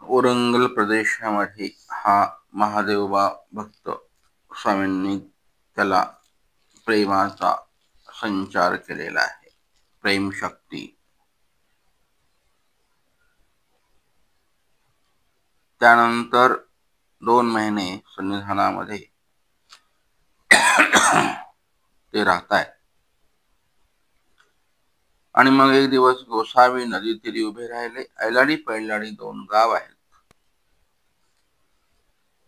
ओरंगल प्रदेशामध्ये हा महादेवबा भक्त स्वामींनी त्याला प्रेमाचा संचार केलेला आहे, प्रेम शक्ती. त्यानंतर 2 महिने सन्निधानामध्ये ते राहतायत आणि मग एक दिवस गोसावी नदी तीरी उभे राहिले. ऐलाडी पैलाडी 2 गाव आहेत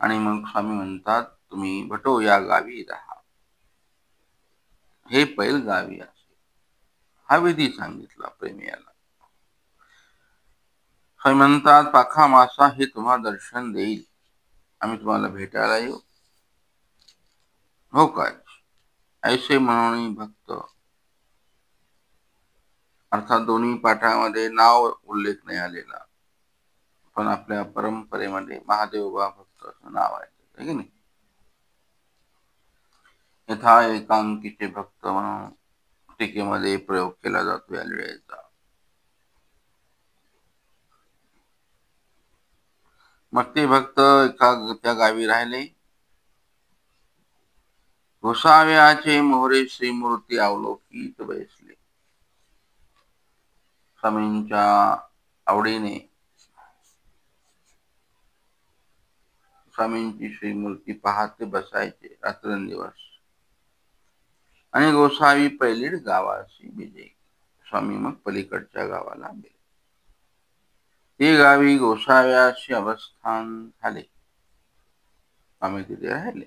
आणि मग स्वामी म्हणतात, तुम्ही भटो या गावी राहा. हे पैल गावी असे हा विधी सांगितला प्रेमियाला. स्वामी म्हणतात, पाखा मासा हे तुम्हाला दर्शन देईल, आम्ही तुम्हाला भेटायला येऊ. हो काय, ऐसे म्हणून भक्त, अर्थात दोन्ही पाठामध्ये नाव उल्लेख नाही आलेला, पण आपल्या परंपरेमध्ये महादेवबा भक्त असं नाव आहे की नाही. यथा एकांकीचे भक्त म्हणून टीकेमध्ये प्रयोग केला जातो या लिळेचा. मग ते भक्त त्या गावी राहिले. गोसाव्याचे मोहरे श्रीमूर्ती अवलोकित बैसले. स्वामींच्या आवडीने स्वामींची श्रीमूर्ती पाहते बसायचे रात्रंदिवस. आणि गोसावी पैलीड गावाशी बिजे. स्वामी मग पलीकडच्या गावाला गेले. ते गावी गोसाव्याशी अवस्थान झाले. स्वामी तिथे राहिले.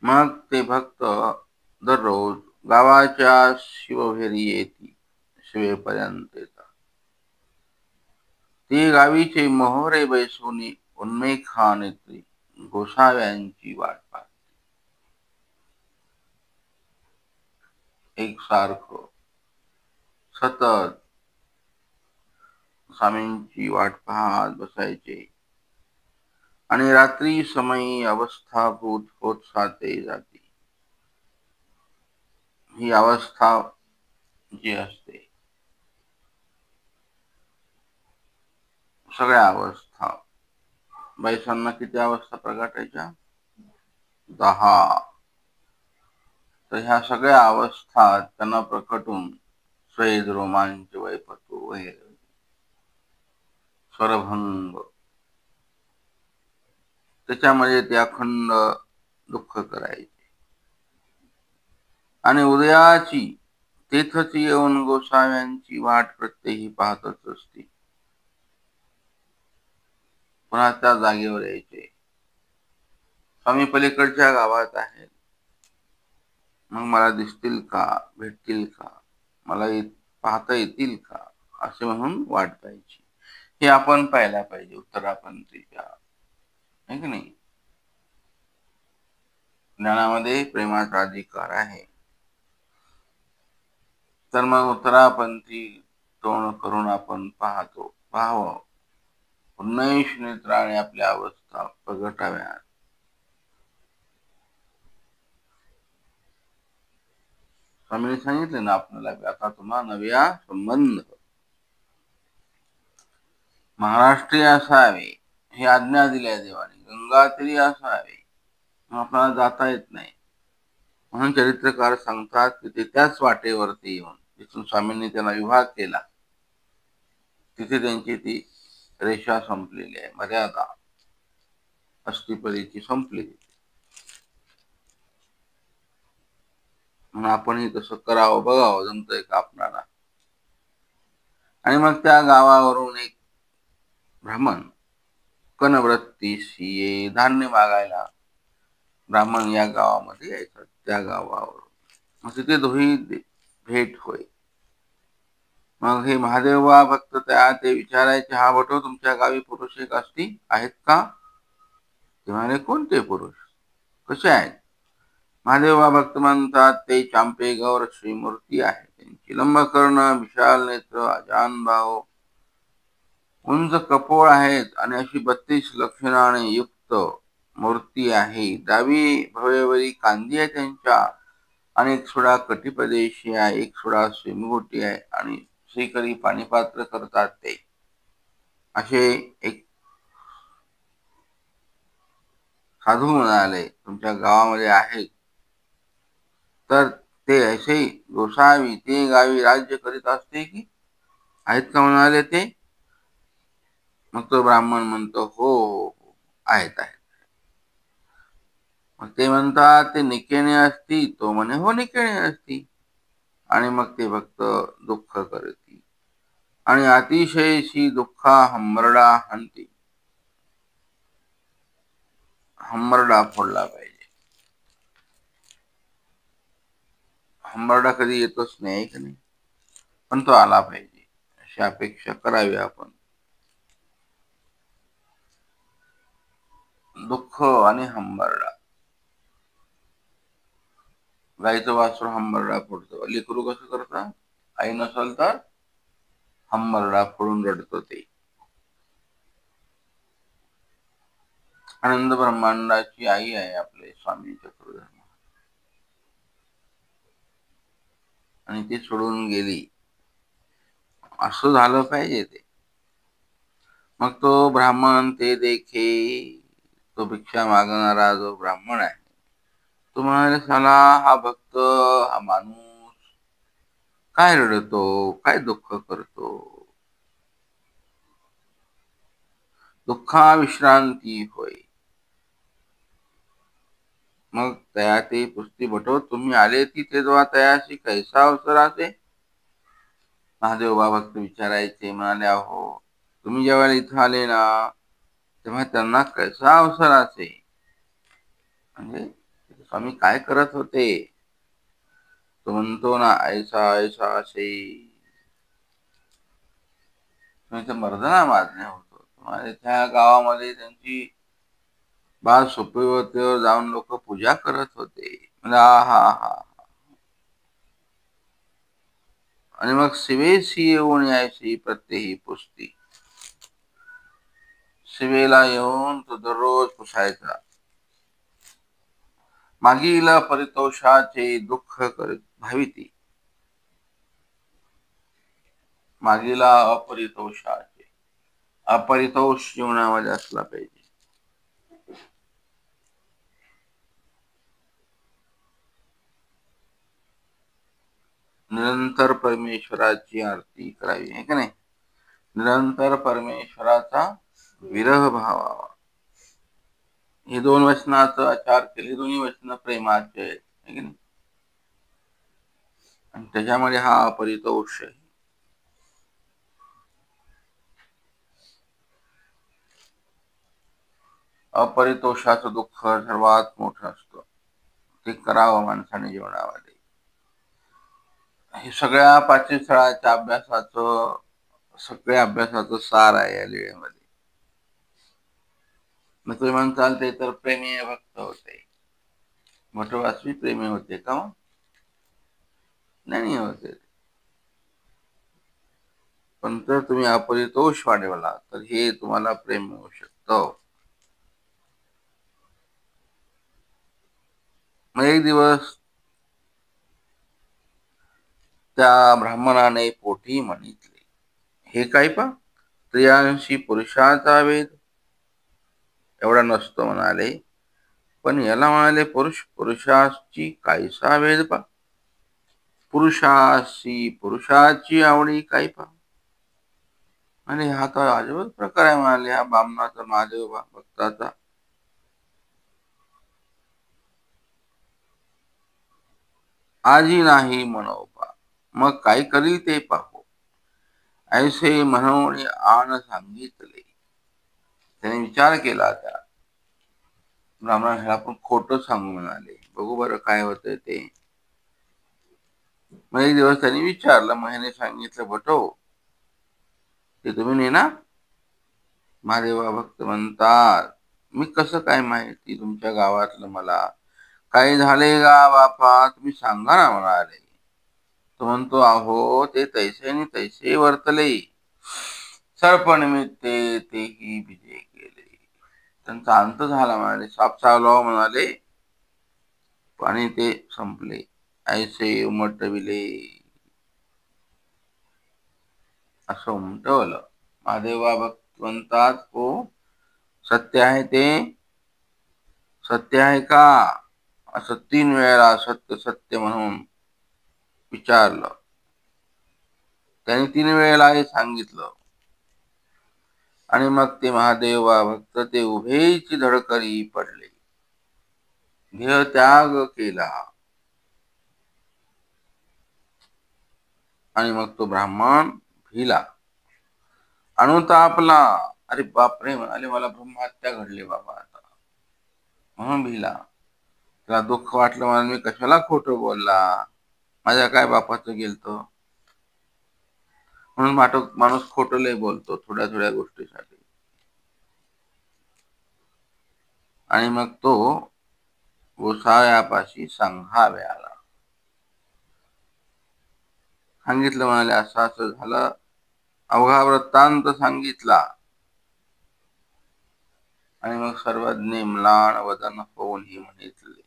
मग ते भक्त दररोज गावाच्या शिवभेरी येती, शिवेपर्यंत येतात. ते गावीचे मोहरे बैसुनी उन्मेखा नेत्री गोसाव्यांची वाट पाहते. एकसारखं सतत स्वामींची वाट पाहत बसायचे आणि रात्री समयी अवस्थाभूत होत साते जाते. ही अवस्था जी असते, सगळ्या अवस्था, बैसांना किती अवस्था प्रगटायच्या? 10. तर ह्या सगळ्या अवस्था त्यांना प्रकटून स्वेद रोमांच वैपतू वगैरे स्वरभंग, त्याच्यामध्ये ते अखंड दुःख करायचे. आणि उदयाची तेथच येऊन गोसाव्यांची वाट प्रत्येकी पाहतच असते. पुन्हा त्या जागेवर यायचे. स्वामी पलीकडच्या गावात आहेत, मग मला दिसतील का, भेटतील का, मला पाहता येतील का, असे म्हणून वाट पाहायची. हे आपण पाहायला पाहिजे उत्तरापंथीच्या, है की नाही. ज्ञानामध्ये प्रेमाचा अधिकार आहे, तर मग उत्तरापंथी तोंड करून आपण पाहावं. उन्नयश नेत्राने आपल्या अवस्था प्रगटाव्यात. स्वामीने सांगितले ना आपल्याला, आता तुम्हाला नव्या संबंध महाराष्ट्रीय असावे ही आज्ञा दिली देवाने. गंगातीरी असावे, आपल्याला जाता येत नाही म्हणून चरित्रकार सांगतात की ते त्याच वाटेवरती येऊन जिथून स्वामींनी त्यांना विभाग केला तिथे त्यांची ती रेषा संपलेली आहे, मर्यादा अस्थिपरीची संपलेली. म्हणून आपणही तसं करावं, बघावं जमतंय का आपणाला. आणि मग त्या गावावरून एक ब्राह्मण कनवृत्तीशी ये धान्य मागायला ब्राह्मण या गावामध्ये यायचा. त्या गावावरून मग तिथे दोही भेट होय. मग हे महादेवबा भक्त ते विचारायचे, हा भटो तुमच्या गावी पुरुष एक असती आहेत का? ते म्हणाले, कोणते पुरुष, कसे आहेत? महादेवबा भक्त म्हणतात, ते चांपे गौर श्रीमूर्ती आहे. त्यांची लंबकर्ण, विशाल नेत्र, अजान भाव, उंच कपोळ आहेत आणि अशी 32 लक्षणाने युक्त मूर्ती आहे. डावी भवेवरी कांदी आहे त्यांच्या, आणि एक सोडा कटिप्रदेशी आहे, एक सोडा शिमगोटी आहे, आणि श्रीकरी पाणीपात्र करतात ते असे एक साधू म्हणाले तुमच्या गावामध्ये आहेत, तर ते असे गोसावी ते गावी राज्य करीत असते की आहेत का म्हणाले ते. मग तो ब्राह्मण म्हणतो हो हो हो, आहेत आहेत. मग ते म्हणतात ते निकेने असती, तो म्हणे हो निकेने असती. आणि मग ते भक्त दुःख करती, आणि अतिशयशी दुःखा हंबरडा हंती. हंबरडा फोडला पाहिजे. हंबरडा कधी येतोच नाही की नाही, पण तो आला पाहिजे अशी अपेक्षा करावी आपण. दुःख आणि हंबरडा. गाईचं वासरू हंबरडा फोडतो, लेकरू कसं करतात, आई नसल तर हंबरडा फोडून रडतो ते. आनंद ब्रह्मांडाची आई आहे आपले स्वामी चक्रधर, आणि ती सोडून गेली, असं झालं पाहिजे ते. मग तो ब्राह्मण ते देखे, तो भिक्षा मागणारा जो ब्राह्मण आहे, तो म्हणाले साला हा भक्त, हा माणूस काय रडतो, काय दुःख करतो. दुःखा विश्रांती होय. मग तया ते पुस्ती बटो तुम्ही आले ती तेव्हा तयाशी कैसा अवसर असे. महादेव बाबा भक्त विचारायचे, म्हणाले अहो तुम्ही जेव्हा इथं आले ना, तेव्हा त्यांना कैसा अवसर असे, म्हणजे स्वामी काय करत होते. तो म्हणतो ना ऐसा ऐसा असे, मर्दना मारणे होतो. म्हणजे त्या गावामध्ये त्यांची बाळ सोपीवरतीवर जाऊन लोक पूजा करत होते. म्हणजे हा हा. आणि मग शिवेशी येऊन यायची प्रत्येही पुसती. शिवेला येऊन तो दररोज पुसायचा. मागील परितोषाचे दुःख करीत भाविती. मागीला अपरितोषाचे, अपरितोष जीवनामध्ये असला पाहिजे. निरंतर परमेश्वराची आरती करावी, आहे की नाही. निरंतर परमेश्वराचा विरह भावावा. हे दोन वचनाचा आचार केले, दोन्ही वचन प्रेमाचे आहेत, है की नाही. आणि त्याच्यामध्ये हा अपरितोष आहे. अपरितोषाचं दुःख सर्वात मोठं असतं, ते करावं माणसाने जीवनामध्ये. हे सगळ्या पाचवीस्थळाच्या अभ्यासाचं, सगळ्या अभ्यासाचं सार आहे या लिळेमध्ये. मग तुम्ही म्हणताल ते तर प्रेमी भक्त होते, मठवासी प्रेमी होते का. नाही होते. पण जर तुम्ही अपरितोष वाढवला तर हे तुम्हाला प्रेम मिळू शकतं. मग एक दिवस त्या ब्राह्मणाने पोटी म्हणितले, हे काय पा स्त्रियांशी पुरुषाचा वेद एवढा नसतो म्हणाले, पण याला म्हणाले पुरुष पुरुषाची कायसा वेद पा. पुरुषाशी पुरुषाची आवडी काय पा. आणि हा तर अजबच प्रकार आहे म्हणाले हा बामणाचा, महादेव भक्ताचा. आजी नाही मनोपा, मग काय करील ते पाहू. ऐसे म्हणून आण सांगितले. त्याने विचार केला, त्या ब्राह्मणाला आपण खोटं सांगू म्हणाले, बघू बरं काय होतंय ते. मग एक दिवस त्यांनी विचारलं, महिने सांगितलं भटो ते तुम्ही नेना. महादेवा भक्त म्हणतात मी कसं काय माहिती तुमच्या गावातलं मला, काही झाले का बापा तुम्ही सांगा ना म्हणाले. तो म्हणतो अहो ते तैसे आणि तैसे वर्तले, सर्प निमित्ते तेही विजय केले. त्यांचा अंत झाला म्हणाले. साप चावला म्हणाले आणि ते संपले. ऐसे उमटविले असं उमटवलं. महादेवा भगवंतात को सत्य आहे ते सत्य आहे का असं 3 वेळा सत्य सत्य म्हणून विचारलं. त्याने 3 वेळेला हे सांगितलं. आणि मग ते महादेव भक्त ते उभेची धडकरी पडले. देह त्याग केला. आणि मग तो ब्राह्मण भिला, अनुतापला. अरे बापरे म्हणाले, मला ब्रह्महत्या घडली बाबा आता, म्हणून भिला. त्याला दुःख वाटलं, म्हणून मी कशाला खोटं बोलला, माझ्या काय बापाचं गेलतं. म्हणून माणूस खोटं लय बोलतो थोड्या थोड्या गोष्टीसाठी. आणि मग तो गोसाव्यापाशी सांगावे आला. सांगितलं, म्हणाले असं असं झालं. अवघा वृत्तांत सांगितला. आणि मग सर्वज्ञ म्लान वदन होऊन ही म्हणितले.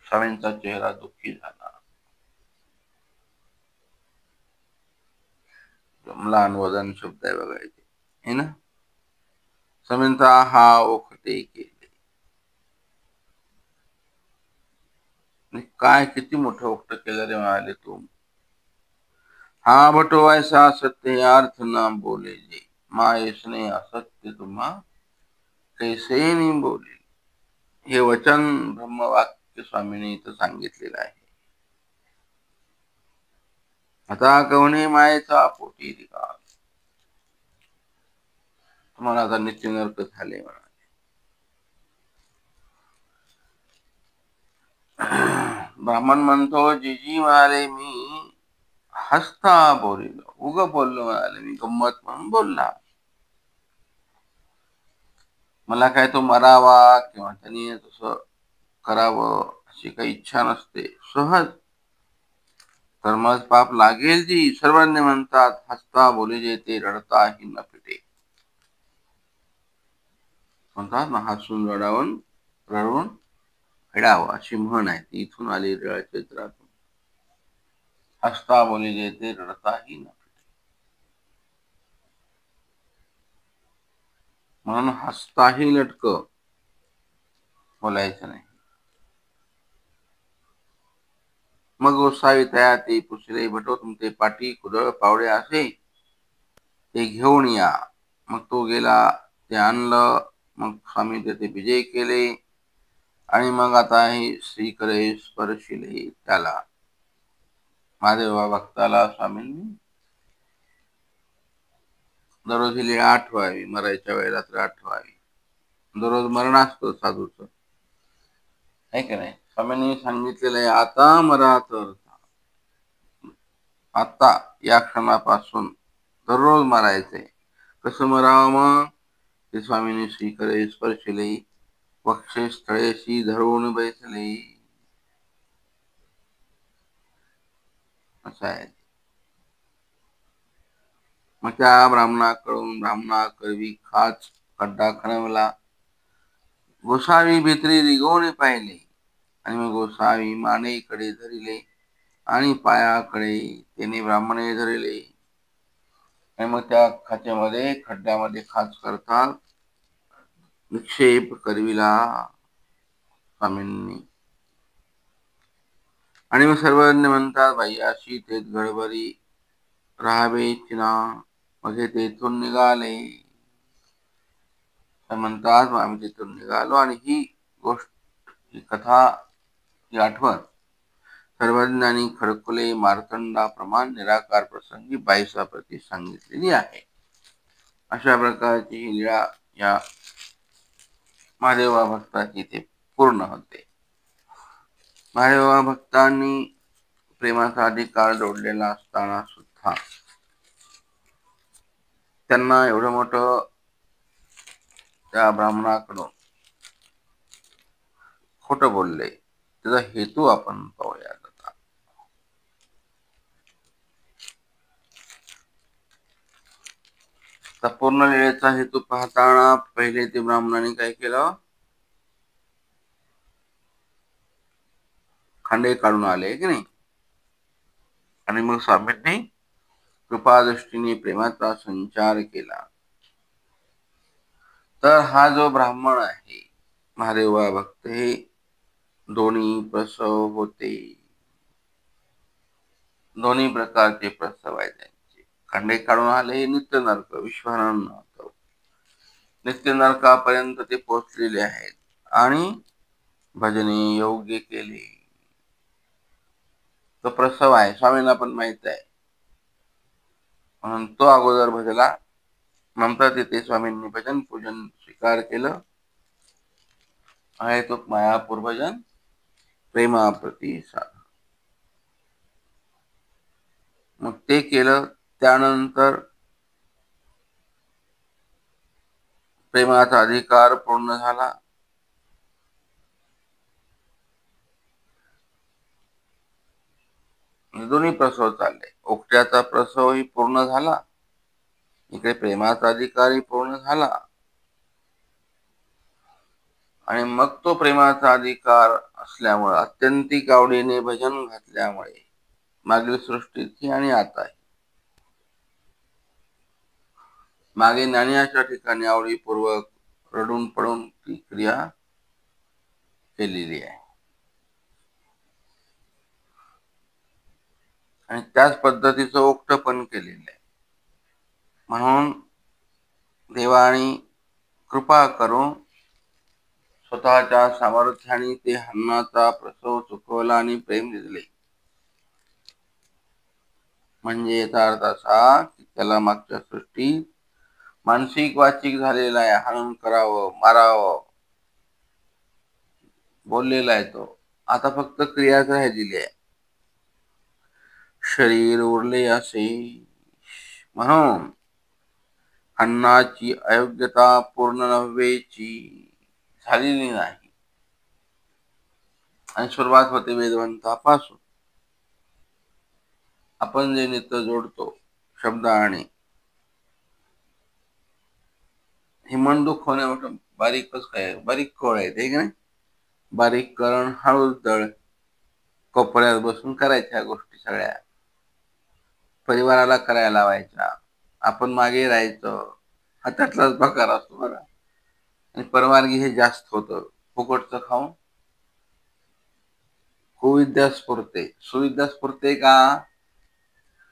स्वामींचा चेहरा दुःखी झाला. म्लान वदन शब्द आहे बघायचे हे ना. स्वामींचा हा ओखटे केले. काय किती मोठं ओखट केलं रे म्हणाले तू. हा भटो ऐसा सत्य अर्थ न बोले जे, मायसने असत्य तुम्हा कैसे नाही बोले. हे वचन ब्रह्मवाक्य स्वामीने इथं सांगितलेलं आहे. आता कवणे मायेचा पोटी रिकाल. तुम्हाला आता नित्य नरक झाले म्हणाले. ब्राह्मण म्हणतो, जीजी म्हणाले मी हसता बोलिलो, उग बोललो म्हणाले, मी गंमत म्हणून बोलला. मला काय तो मरावा किंवा त्यांनी तसं करावं अशी काही इच्छा नसते. सहज कर्मात पाप लागेल जी. सर्वज्ञ म्हणतात, हसता बोले जे ते रडताही न पिटे. म्हणतात ना, हसून रडून फेडावं अशी म्हण आहे. ती इथून आली चैत्रातून. हसता बोले जे ते रडताही न पिटे. म्हणून हसताही लटक बोलायचं नाही. मग गोसावी तया ते पुसले भटो तुमचे पाठी कुदळ पावडे असे ते घेऊन या. मग तो गेला, ते आणलं. मग स्वामी ते विजय केले. आणि मग आता हे श्रीकरे स्पर्शिले त्याला महादेवा भक्ताला स्वामींनी दररोज ही लीळा आठवावी. मरायच्या वेळेला तर आठवावी. दररोज मरण असतं साधूचं, आहे की नाही. स्वामींनी सांगितलेलं आहे, आता मरा तर आता या क्षणापासून दररोज मरायचंय. कसं मरावं मग ते स्वामींनी श्रीकरे स्पर्शिले वक्षे स्थळेशी धरून बैसले. असं आहे. मग त्या ब्राह्मणाकरवी खाच खड्डा खणवला. गोसावी भित्री रिगवणे पाहिले. आणि मग गोसावी मानेकडे धरिले आणि पायाकडे त्याने ब्राह्मणे धरिले. आणि मग त्या खड्ड्यामध्ये खाच करतात निक्षेप करविला स्वामींनी. आणि मग सर्वज्ञ म्हणतात, बाई अशी तेच गडबडी राहावे चिना. मग हे तेथून निघाले. म्हणतात आम्ही तिथून निघालो. आणि ही गोष्ट, ही कथा, ही आठवण सर्वज्ञानी खडकुले मार्तंडाप्रमाण निराकार प्रसंगी 22 प्रती सांगितलेली आहे. अशा प्रकारची ही लीळा या महादेवा भक्ताची इथे पूर्ण होते. महादेवा भक्तांनी प्रेमाचा अधिकार जोडलेला असताना सुद्धा त्यांना एवढं मोठं त्या ब्राह्मणाकडून खोटं बोलले. त्याचा हेतू आपण पाहूया. तर पूर्ण लीळेचा हेतू पाहताना पहिले ते ब्राह्मणाने काय केलं, खांडे काढून आले की नाही, आणि मग स्वामींनी कृपादृष्टीने प्रेमाचा संचार केला. तर हा जो ब्राह्मण आहे महादेव भक्त, हे दोन्ही प्रसव होते, दोन्ही प्रकारचे प्रसव आहेत त्यांचे. खांडे काढून आले हे नित्य नरक, विश्वानंद नित्य नरकापर्यंत ते पोहोचलेले आहेत आणि भजने योग्य केले. तो प्रसव आहे, स्वामींना पण माहित आहे, म्हणून तो अगोदर भजला. नंतर तिथे स्वामींनी भजन पूजन स्वीकार केलं, आहे तो मायापूर भजन प्रेमाप्रती साधन. मग ते केलं. त्यानंतर प्रेमाचा अधिकार पूर्ण झाला. दोन्ही प्रसव चालले. ओकट्याचा प्रसवही पूर्ण झाला, इकडे प्रेमाचा अधिकारही पूर्ण झाला, आणि मग तो प्रेमाचा अधिकार असल्यामुळे अत्यंतिक आवडीने भजन घातल्यामुळे मागील सृष्टीची आणि आता मागे ज्ञानाच्या ठिकाणी आवडीपूर्वक रडून पडून ती क्रिया केलेली आहे. आणि त्याच पद्धतीचं ओक्त पण केलेलं आहे. म्हणून देवाने कृपा करून स्वतःच्या सामर्थ्याने ते हन्नाचा प्रसव चुकवला आणि प्रेम दिले. म्हणजे याचा अर्थ असा की त्याला मागच्या सृष्टीत मानसिक वाचिक झालेला आहे, हनन करावं, मारावं बोललेला आहे तो. आता फक्त क्रियाच राहिलेली आहे. शरीर उरले असे, म्हणून अन्नाची अयोग्यता पूर्ण नव्हेची झालेली नाही. आणि सुरुवात होते वेदवंतापासून. आपण जे नित्य जोडतो शब्द आणि हे मन दुःख होण्यापासून बारीकच काय, बारीक खोळ आहे ते की नाही. बारीक करण हळूच दळ, कोपऱ्यात बसून करायच्या गोष्टी सगळ्या, परिवाराला करायला लावायच्या, आपण मागे राहायचं, हा त्यातलाच प्रकार असतो बघा. आणि परवानगी हे जास्त होतं. फुकटचं खाऊन कुविद्या स्फुरते, सुविद्या स्फुरते का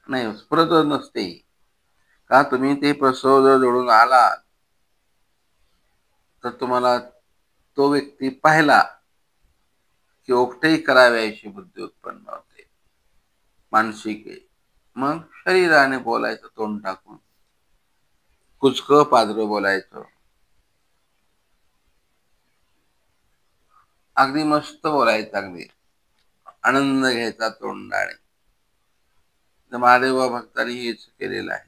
नाही, स्फुरतच नसते. का तुम्ही ते प्रसव जर जोडून आलात तर तुम्हाला तो व्यक्ती पाहिला की ओकटेही करावे अशी बुद्धी उत्पन्न होते, मानसिक आहे. मग शरीराने बोलायचं तोंड टाकून, कुचकं पाजरं बोलायचं, अगदी मस्त बोलायचं, अगदी आनंद घ्यायचा तोंडाने. तर महादेव भक्तांनी हेच केलेलं आहे.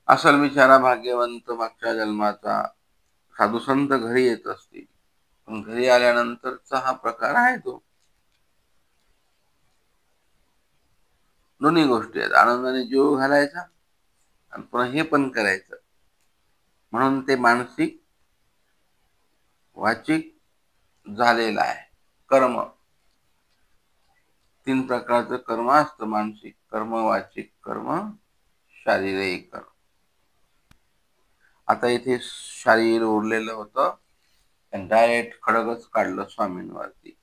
असल बिचारा भाग्यवंत मागच्या जन्माचा साधू संत घरी येत असतील, पण घरी आल्यानंतरचा हा प्रकार आहे तो. दोन्ही गोष्टी आहेत, आनंदाने जीव घालायचा आणि पुन्हा हे पण करायचं. म्हणून ते मानसिक वाचिक झालेलं आहे. कर्म 3 प्रकारचं कर्म असतं, मानसिक कर्म, वाचिक कर्म, शारीरिक कर्म. आता इथे शरीर उरलेलं होतं, डायरेक्ट खडगच काढलं स्वामींवरती.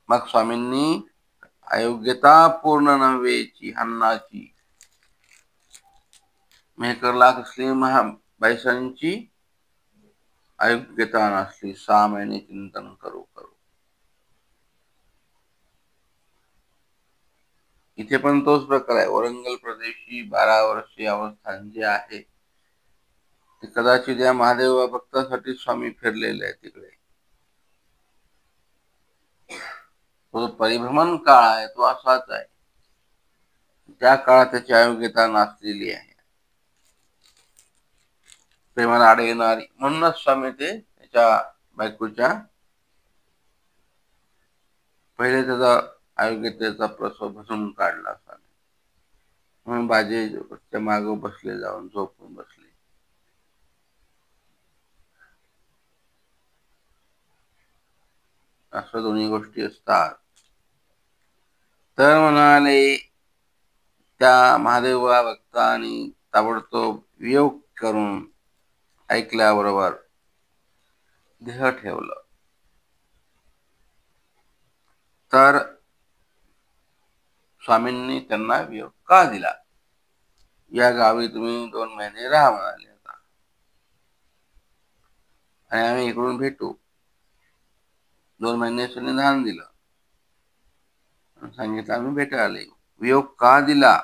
मग स्वामींनी अयोग्यता पूर्ण नव्हेची हन्नाची मेहकरला कसली बायसांची अयोग्यता नसली, 6 महिने चिंतन करू करू. इथे पण तोच प्रकार आहे. वरंगल प्रदेशी 12 वर्षीय अवस्थान जे आहे ते कदाचित या महादेव भक्तासाठी स्वामी फिरलेले आहे तिकडे. तो परिभ्रमण काळ आहे, तो असाच आहे. त्या काळात त्याची अयोग्यता नसलेली आहे, प्रेमाला आड येणारी. म्हणूनच स्वामी ते त्याच्या बायकोच्या पहिले त्याचा अयोग्यतेचा प्रसव भसून काढला. म्हणून बाजेच्या माग बसले, जाऊन झोपून बसले. असं दोन्ही गोष्टी असतात. तर म्हणाले त्या महादेव भक्तांनी ताबडतोब वियोग करून ऐकल्याबरोबर देह ठेवलं. तर स्वामींनी त्यांना वियोग का दिला? या गावी तुम्ही 2 महिने राहा म्हणाले आता, आणि आम्ही इकडून भेटू. 2 महिन्याचं निधान दिलं, सांगितलं आम्ही भेटायला येऊ. वियोग का दिला?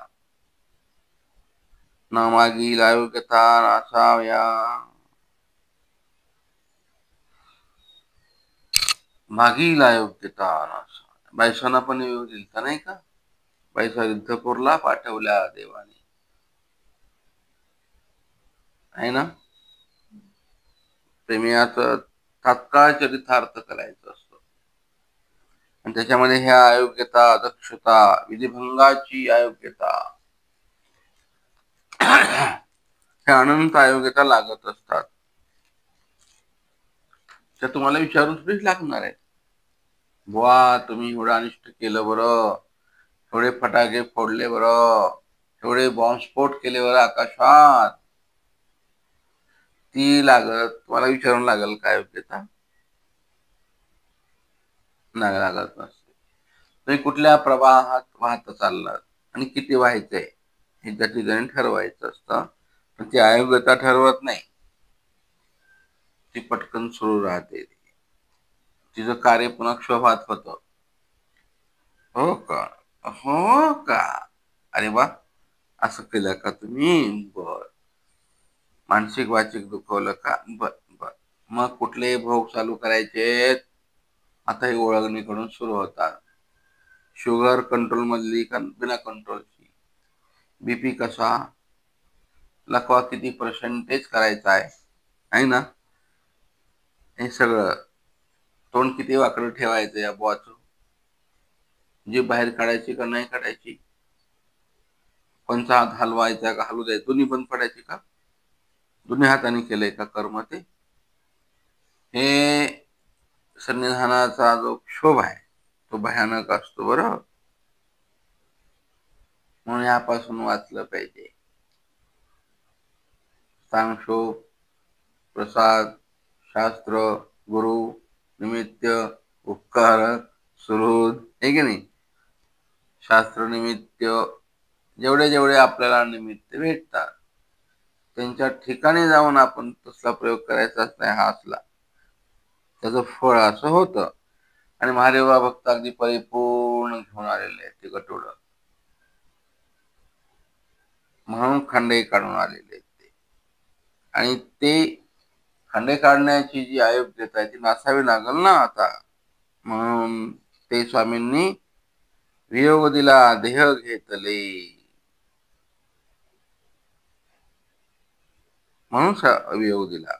न मागील अयोग्यता असाव्या. मागील अयोग्यता नसाव्या. बायसांना पण वियोग दिलता नाही का? बायसा युद्धपूरला पाठवल्या देवाने, आहे ना? प्रेमियाचं तात्काळ चरितार्थ करायचं असतं, आणि त्याच्यामध्ये ह्या अयोग्यता, दक्षता, विधिभंगाची अयोग्यता, ह्या अनंत अयोग्यता लागत असतात. त्या तुम्हाला विचारून थोडीच लागणार आहे. बुवा तुम्ही एवढं अनिष्ट केलं बरं, एवढे फटाके फोडले बरं, एवढे बॉम्बस्फोट केले बरं आकाशात, ती लागत तुम्हाला विचारून लागेल काय योग्यता? नाही लागत नसते. तुम्ही कुठल्या प्रवाहात वाहत चाललात आणि किती व्हायचंय हे त्या ठिकाणी ठरवायचं असतं, पण ती अयोग्यता ठरवत नाही. ती पटकन सुरू राहते, तिचं कार्य पुन्हा क्षोभात होतं. हो का? हो का? अरे वा, असं केलं का तुम्ही? बर. मानसिक वाचिक दुखवलं का? बर बर. मग कुठले भोग चालू करायचे? आता ही ओळखणीकडून सुरू होतात. शुगर कंट्रोल मधली का बिना कंट्रोलची? बीपी कसा? लकवा किती पर्सेंटेज करायचा आहे ना? हे सगळं. तोंड किती वाकडं ठेवायचं या बुवाचं? जीभ बाहेर काढायची का नाही काढायची? कोणचा हात हलवायचा का हलू द्यायचा? दोन्ही बंद पडायची का? दोन्ही हाताने केलंय का कर्म ते? हे संविधानाचा जो क्षोभ आहे तो भयानक असतो बरं. म्हणून यापासून वाचलं पाहिजे. सांगशोभ, प्रसाद, शास्त्र, गुरु, निमित्त, उपकार, सुहृद, हे की नाही? शास्त्र निमित्त, जेवढे जेवढे आपल्याला निमित्त भेटतात त्यांच्या ठिकाणी जाऊन आपण तसला प्रयोग करायचाच नाही हा असला, त्याचं फळ असं होतं. आणि महादेवा भक्त अगदी परिपूर्ण घेऊन आलेले आहेत ते गटोडं, म्हणून खंडे काढून आलेले आहेत ते. आणि ते खंडे काढण्याची जी अयोग्यता आहे ती नासावी लागल ना आता. म्हणून ते स्वामींनी वियोग दिला देह घेतले, म्हणून वियोग दिला.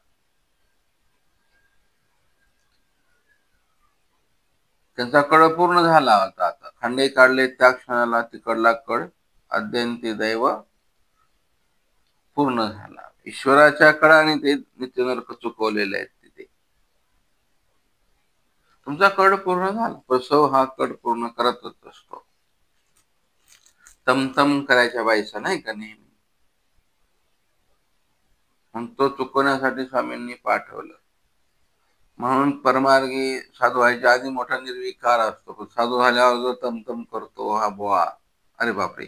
त्यांचा कड पूर्ण झाला होता. आता खंडे काढले त्या क्षणाला तिकडला कड अद्यंती दैव पूर्ण झाला. ईश्वराच्या कडाने ते नित्यनर्क चुकवलेले आहेत तिथे. तुमचा कड पूर्ण झाला. प्रसव हा कड पूर्ण करतच असतो. तमतम करायच्या बाईचा नाही का नेहमी, म्हणून तो चुकवण्यासाठी स्वामींनी पाठवलं. म्हणून परमार्गी साधू व्हायच्या आधी मोठा निर्विकार असतो, पण साधू झाल्यावर जो तमतम करतो हा बुवा, अरे बापरे.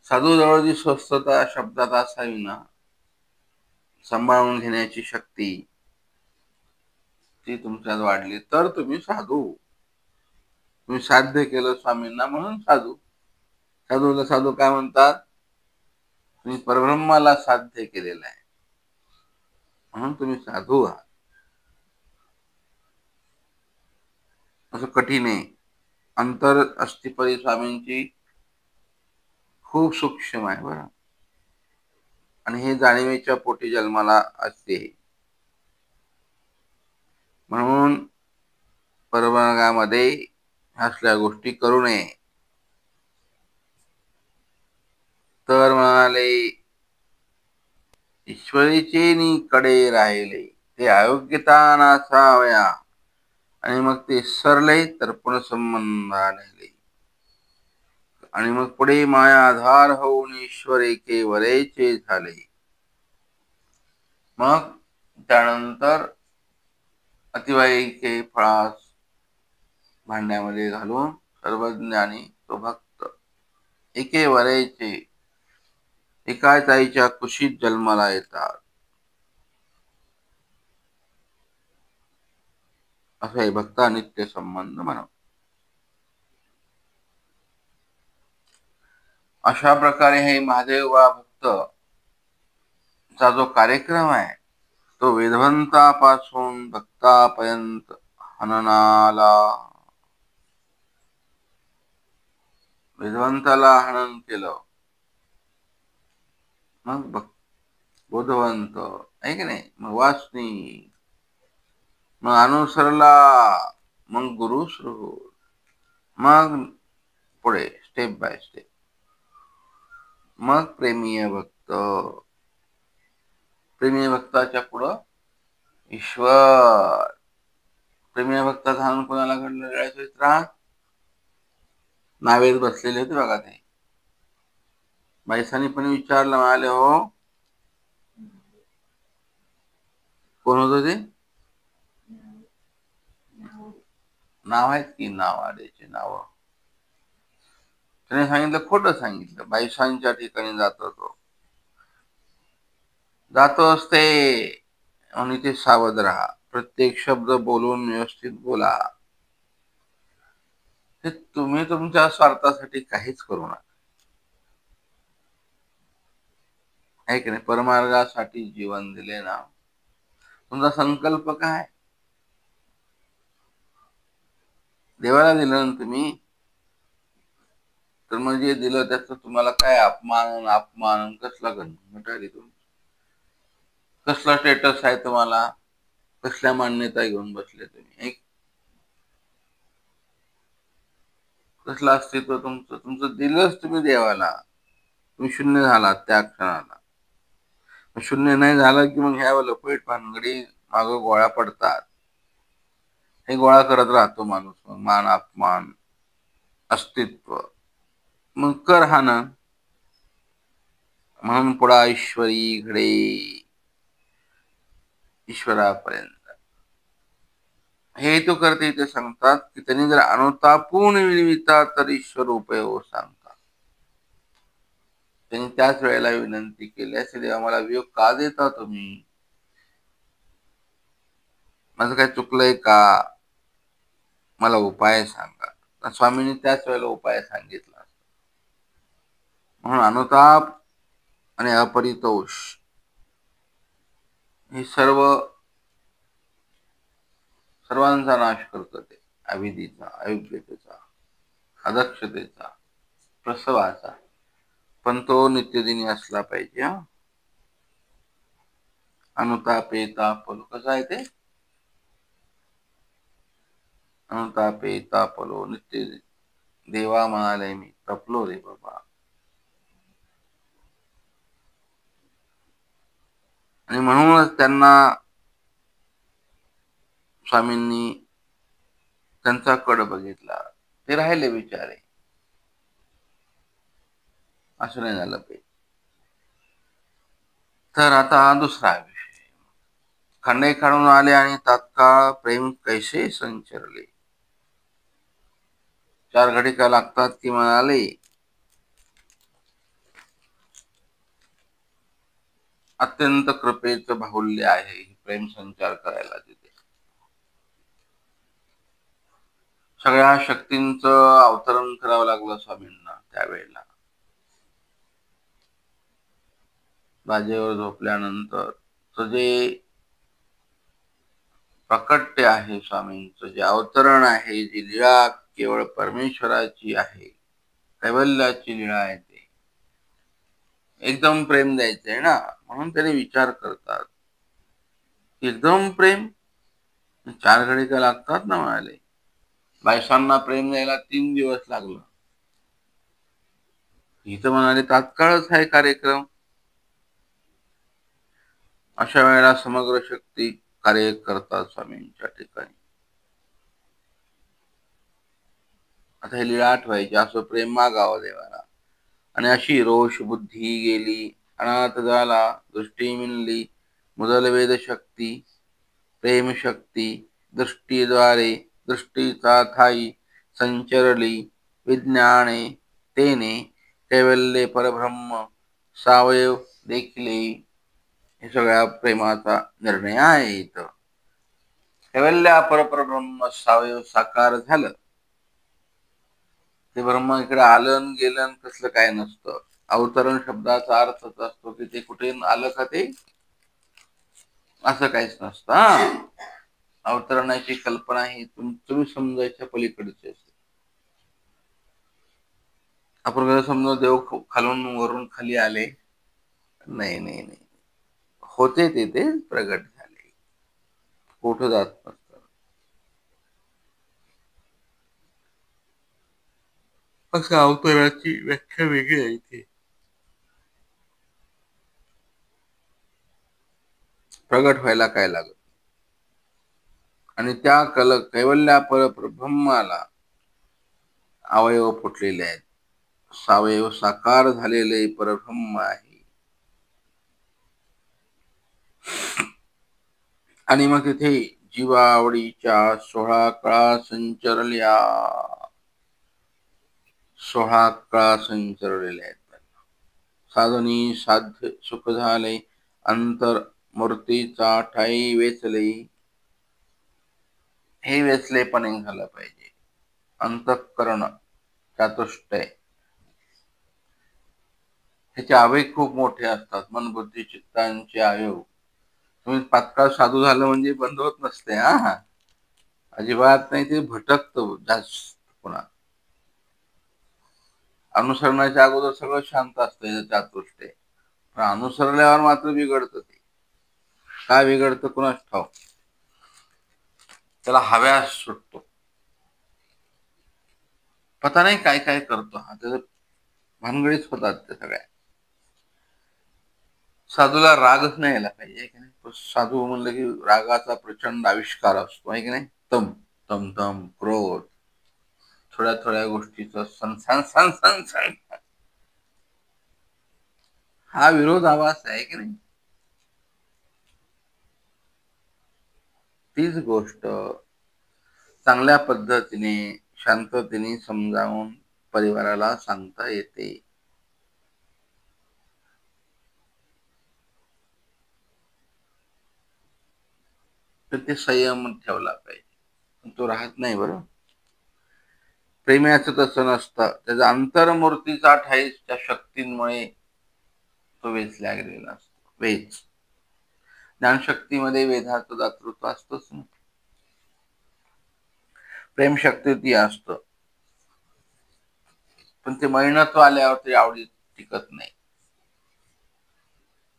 साधू जवळ जी स्वस्थता शब्दात असावी ना, सांभाळून घेण्याची शक्ती, ती तुमच्यात वाढली तर तुम्ही साधू. तुम्ही साध्य केलं स्वामींना म्हणून साधू. साधूला साधू काय म्हणतात? तुम्ही परब्रह्माला साध्य केलेलं आहे म्हणून तुम्ही साधू आहात. असं कठीण आहे. अंतर अस्थिपरी स्वामींची खूप सूक्ष्म आहे बरं, आणि हे जाणीवेच्या पोटी जन्माला असते. म्हणून परमार्गामध्ये असल्या गोष्टी करू नये. तर म्हणाले, ईश्वरीचे कडे राहिले ते अयोग्यता नासावया. आणि मग ते सरले तर्पण संबंधाने. आणि मग पुढे माया आधार होऊन ईश्वर एके वरेचे झाले. मग त्यानंतर अतिवाईके फळास भांड्यामध्ये घालून सर्वज्ञ आणि तो भक्त एके वरेचे एकाच आईच्या कुशीत जन्माला येतात. असा हे भक्ता नित्य संबंध म्हणा. अशा प्रकारे हे महादेव वा भक्त चा जो कार्यक्रम आहे तो वेदवंतापासून भक्तापर्यंत हननाला. वेदवंताला हनन केलं, मग बोधवंत आहे की नाही, मग वासनी, मग अनुसरला, मग गुरु सुरू, मग पुढे स्टेप बाय स्टेप, मग प्रेमीय भक्त. प्रेमीय भक्ताच्या पुढं ईश्वर. प्रेमीय भक्ताचा हनन कोणाला घडलं चित्रात? नावेत बसलेले होते बघा ते. बाईसांनी पण विचारलं, म्हणाले हो कोण होत ते? नाव आहेत की नाव आल्याचे नाव. त्याने सांगितलं खोटं सांगितलं. बाईसांच्या ठिकाणी जातोच ते आणि ते सावध राहा. प्रत्येक शब्द बोलून व्यवस्थित बोला. ते तुम्ही तुमच्या स्वार्थासाठी काहीच करू नका. आहे की नाही? परमार्गासाठी जीवन दिले ना. तुमचा संकल्प काय? देवाला दिलं ना तुम्ही, तर म्हणजे दिलं त्याचं तुम्हाला काय अपमान कसला घटाली तुम्ही? कसला स्टेटस आहे तुम्हाला? कसल्या मान्यता घेऊन बसले तुम्ही? कसलं अस्तित्व तुमचं? तुमचं दिलंच तुम्ही देवाला, तुम्ही शून्य झालात त्या क्षणाला. शून्य नाही झालं की मग ह्या लपेट भानगडी माग गोळ्या पडतात. हे गोळा करत राहतो माणूस. मग मान अपमान अस्तित्व मग कर हा ना. म्हणून पुढा ईश्वरी घडे ईश्वरापर्यंत. हे तो करते इथे सांगतात की त्यांनी जर अनुतापून विनविता तर ईश्वर उपयोग सांगतात. त्यांनी त्याच वेळेला विनंती केली असे, देवा मला वियोग का देता तुम्ही? माझं काय चुकलंय का? मला उपाय सांगा. स्वामींनी त्याच वेळेला उपाय सांगितला. म्हणून अनुताप आणि अपरितोष हे सर्वांचा नाश करतं. ते अविधीचा, अयोग्यतेचा, अदक्षतेचा, प्रसवाचा, पण तो नित्यदिनी असला पाहिजे. अनुतापे तापलो. कसं आहे ते? अनुतापे तापलो नित्य. देवा म्हणाले मी तपलो रे बाबा. आणि म्हणूनच त्यांना स्वामींनी त्यांचा कड बघितला. ते राहिले बिचारे. असं नाही झालं पाहिजे. तर आता दुसरा विषय. खंडे काढून आले आणि तात्काळ प्रेम कैसे संचरले. 4 घडी का लागतात की म्हणाले. अत्यंत कृपेचं बाहुल्य आहे प्रेम संचार करायला. तिथे सगळ्या शक्तींचं अवतरण करावं लागलं स्वामींना त्यावेळेला. बाजेवर झोपल्यानंतर जे प्रकट्य आहे स्वामींचं, जे अवतरण आहे, जी लीळा केवळ परमेश्वराची आहे, कैवल्याची लीळा आहे, ते एकदम प्रेम द्यायचंय ना. म्हणून त्याने विचार करतात एकदम प्रेम. 4 घडी का लागतात ना म्हणाले. बायसांना प्रेम द्यायला 3 दिवस लागलं. इथं म्हणाले तात्काळच आहे कार्यक्रम. अशा वेळेला समग्र शक्ती कार्य करतात स्वामींच्या ठिकाणी. आता हे लीळा आठवायची, असं प्रेम मागावं देवाला. आणि अशी रोष बुद्धी गेली, अनाथ झाला, दृष्टी मिनली, मुदल वेद शक्ती, प्रेम शक्ती, दृष्टीद्वारे दृष्टीचा ठाई संचरली, विज्ञाने तेने कैवल्य परब्रह्म सावयव देखिले. हे सगळ्या प्रेमाचा निर्णय आहे. इथं कैवल्य परब्रह्म सावयव साकार झालं. ते ब्रह्म इकडे आलं गेलं कसलं काय नसतं. अवतरण शब्दाचा अर्थच असतो की ते कुठे आलं का ते असं काहीच नसतं. अवतरणाची कल्पना ही तुम्ही समजायच्या पलीकडची असते. आपण कसं समजा देव खालून वरून खाली आले, नाही नाही नाही, होते ते प्रगट झाले, कुठं जात नसतं. असं अवतरणाची व्याख्या वेगळी आहे इथे. प्रगट व्हायला काय लागत. आणि त्या कैवल्या परब्रह्माला अवयव फुटलेले आहेत. सावयव साकार झालेले परब्रह्म आहे. आणि मग तिथे जीवावडीच्या 16 कळा संचरल्या. 16 कळा संचरलेल्या आहेत. साधनी साध्य सुख झाले, अंतर मूर्तीचा ठाई वेचले. हे वेचलेपणे झालं पाहिजे. अंतःकरण चातुष्टय, ह्याचे आवेग खूप मोठे असतात. मन बुद्धी चित्तांचे आयोग. तुम्ही तात्काळ साधू झालं म्हणजे बंद होत नसते. हा, अजिबात नाही. ते भटकतं जास्त. पुन्हा अनुसरणाच्या अगोदर सगळं शांत असतं चातुष्टय, पण अनुसरल्यावर मात्र बिघडतं. ते काय बिघडतं कुणास ठाऊक. त्याला हव्यास सुटतो. पता नाही काय काय करतो हा. त्याचं भानगडीच होतात त्या सगळ्या. साधूला रागच नाही यायला पाहिजे की नाही. साधू म्हणलं की रागाचा प्रचंड आविष्कार असतो आहे की नाही. तम तम तम क्रोध, थोड्या थोड्या गोष्टीचं सनसन सनसन सन, हा विरोधाभास आहे की नाही. तीच गोष्ट चांगल्या पद्धतीने शांततेने समजावून परिवाराला सांगता येते. तर ते संयम ठेवला पाहिजे. तो राहत नाही. बरं, प्रेमाचं तसं नसतं. त्याचा अंतर्मूर्तीचा ठाईच्या शक्तींमुळे तो वेचल्या गेलेला असतो. वेच ज्ञानशक्तीमध्ये वेदाचं दातृत्व असतंच ना. प्रेमशक्ती ती असतं, पण ते मैणत्व आल्यावर ते आवडीत टिकत नाही.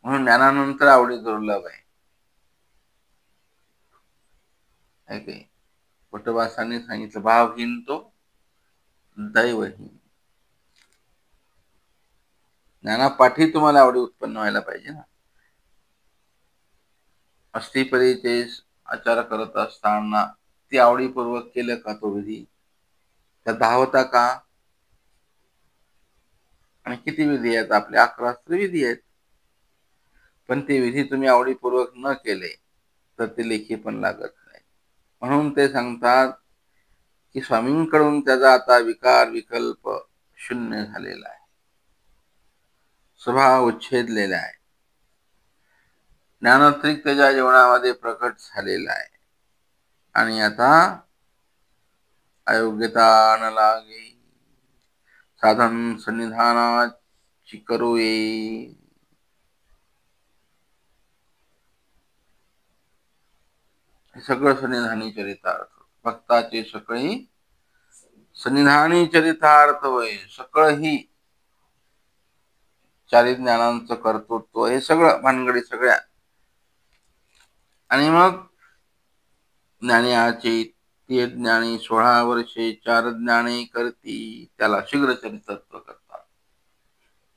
म्हणून ज्ञानानंतर आवडी दुर्लभ आहे. काय पटवासाने सांगितलं, भावहीन तो दैवहीन. ज्ञानापाठी तुम्हाला आवडी उत्पन्न व्हायला पाहिजे ना. अस्थीपरीचे आचार करत असताना ती आवडीपूर्वक केलं का तो विधी, त्या धावता का. आणि किती विधी आहेत आपले, 11 विधी आहेत. पण ते विधी तुम्ही आवडीपूर्वक न केले तर ते लेखी पण लागत नाही. म्हणून ते सांगतात की स्वामींकडून त्याचा आता विकार विकल्प शून्य झालेला आहे. स्वभाव उच्छेदलेला आहे. ज्ञानोत्रिक त्याच्या जीवनामध्ये प्रकट झालेला आहे. आणि आता अयोग्यता न लागे, साधन सन्निधानाची करूये. हे सगळं सन्निधानी चरितार्थ, भक्ताचे सगळी सन्निधानी चरितार्थ होय. सगळं ही चारी ज्ञानांचं कर्तृत्व, हे सगळं भानगडी सगळ्या. आणि मग ज्ञानियाचे ते ज्ञानी 16 वर्षे 4 ज्ञाने करती, त्याला शीघ्र चरितत्व करतात.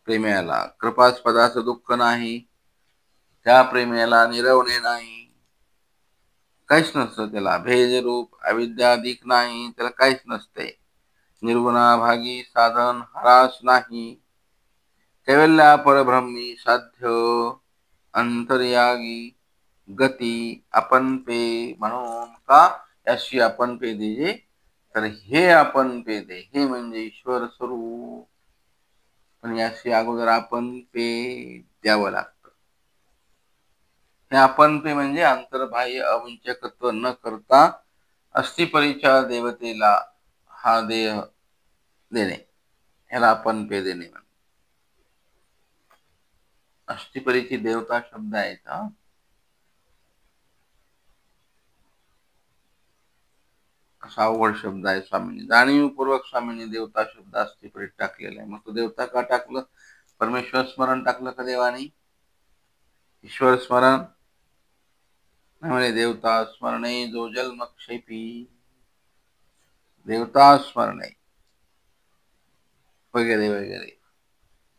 प्रेम्याला कृपास्पदाचं दुःख नाही, त्या प्रेम्याला निरवणे नाही, काहीच नसतं त्याला. भेदरूप अविद्यादिक नाही, त्याला काहीच नसते. निर्गुणाभागी साधन हरास नाही, कैवल्या परब्रह्मी साध्य अंतर्यागी गती आपण पे. म्हणून का याशी आपण पे दे, तर हे आपण पे दे, हे म्हणजे ईश्वर स्वरूप. पण याशी अगोदर आपण पे द्यावं लागतं. हे आपण पे म्हणजे अंतर्बाह्य अवंचकत्व न करता अस्थिपरीच्या देवतेला हा देह देणे, ह्याला आपण पे देणे. अस्थिपरीची देवता शब्द आहे का? असा अवघड शब्द आहे. स्वामींनी जाणीवपूर्वक स्वामींनी देवता शब्द अस्थिपरीत टाकलेला आहे. मग तो देवता का टाकलं? परमेश्वर स्मरण टाकलं का देवानी? ईश्वर स्मरण म्हणजे देवता स्मरणे जो जन्म क्षेपी, देवता स्मरणे वगैरे वगैरे.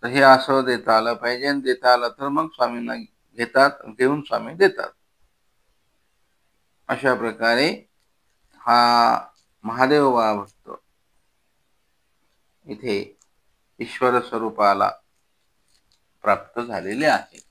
तर हे असं देता आलं पाहिजे, आणि देता आलं तर मग स्वामींना घेतात, घेऊन स्वामी देतात. अशा प्रकारे हा महादेव भक्त इथे ईश्वर स्वरूपाला प्राप्त झालेले आहे.